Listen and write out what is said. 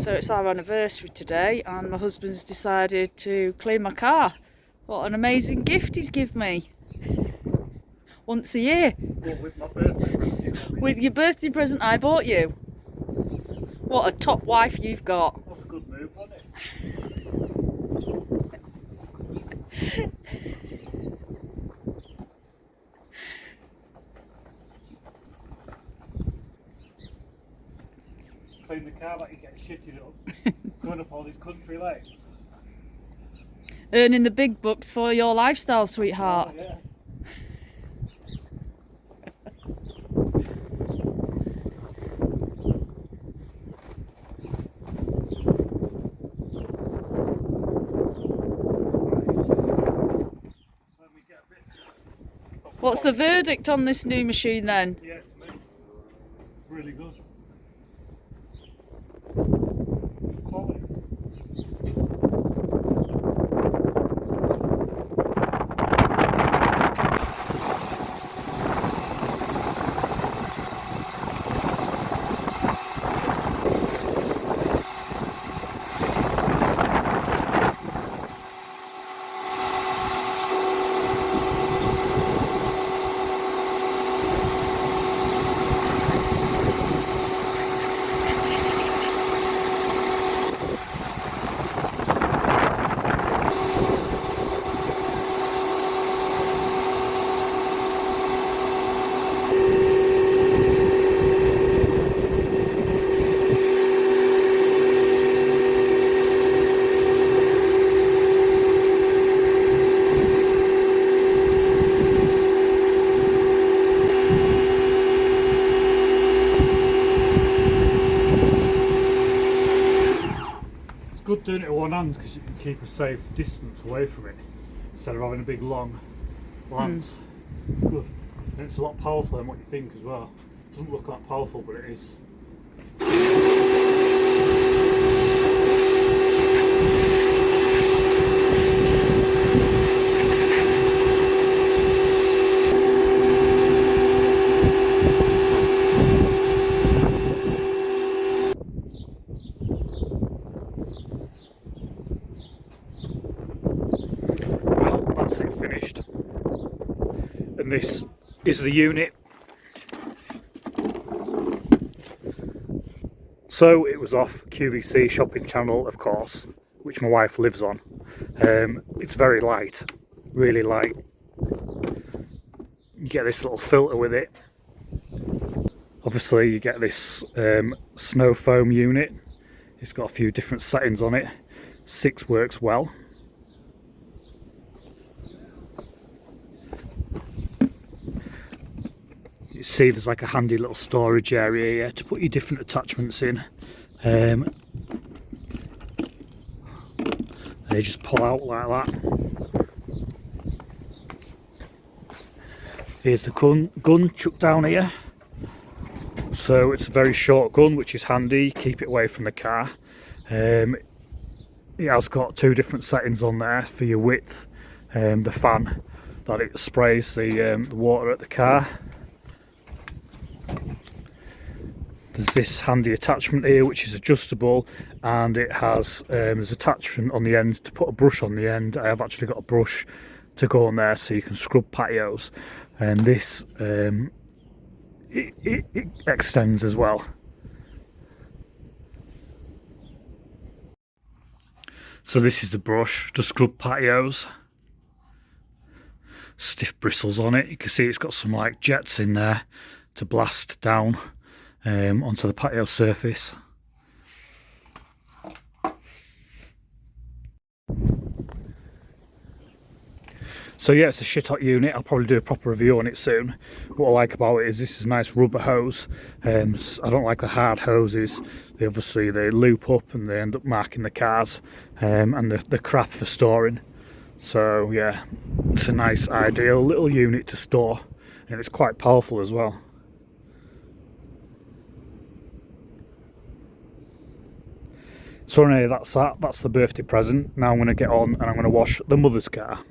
So it's our anniversary today and my husband's decided to clean my car. What an amazing gift he's given me. Once a year. Well, with my birthday present you got me. With your birthday present I bought you. What a top wife you've got. That's a good move, wasn't it? Clean the car like you get shitted up, going up all these country lanes. Earning the big bucks for your lifestyle, sweetheart. Oh, yeah. What's the verdict on this new machine then? Yeah, to me, really good. Quality. Good doing it with one hand because you can keep a safe distance away from it instead of having a big long lance. Good. And it's a lot powerful than what you think as well. It doesn't look that powerful, but it is. That's it finished, and this is the unit. So it was off QVC shopping channel, of course, which my wife lives on. It's very light, really light. You get this little filter with it. Obviously you get this snow foam unit. It's got a few different settings on it. 6 works well. You see there's like a handy little storage area here to put your different attachments in. They just pull out like that. Here's the gun chucked down here. So it's a very short gun, which is handy, keep it away from the car. It has got 2 different settings on there for your width, the fan that it sprays the water at the car. There's this handy attachment here which is adjustable, and it has there's attachment on the end to put a brush on the end. I have actually got a brush to go on there so you can scrub patios, and this it extends as well. So this is the brush to scrub patios. Stiff bristles on it. You can see it's got some like jets in there to blast down onto the patio surface. So yeah, it's a shit hot unit. I'll probably do a proper review on it soon. What I like about it is this is a nice rubber hose. I don't like the hard hoses. They loop up and they end up marking the cars, and the crap for storing. So yeah, it's a nice ideal little unit to store, and it's quite powerful as well. So anyway, that's the birthday present. Now I'm going to get on and I'm going to wash the mother's car.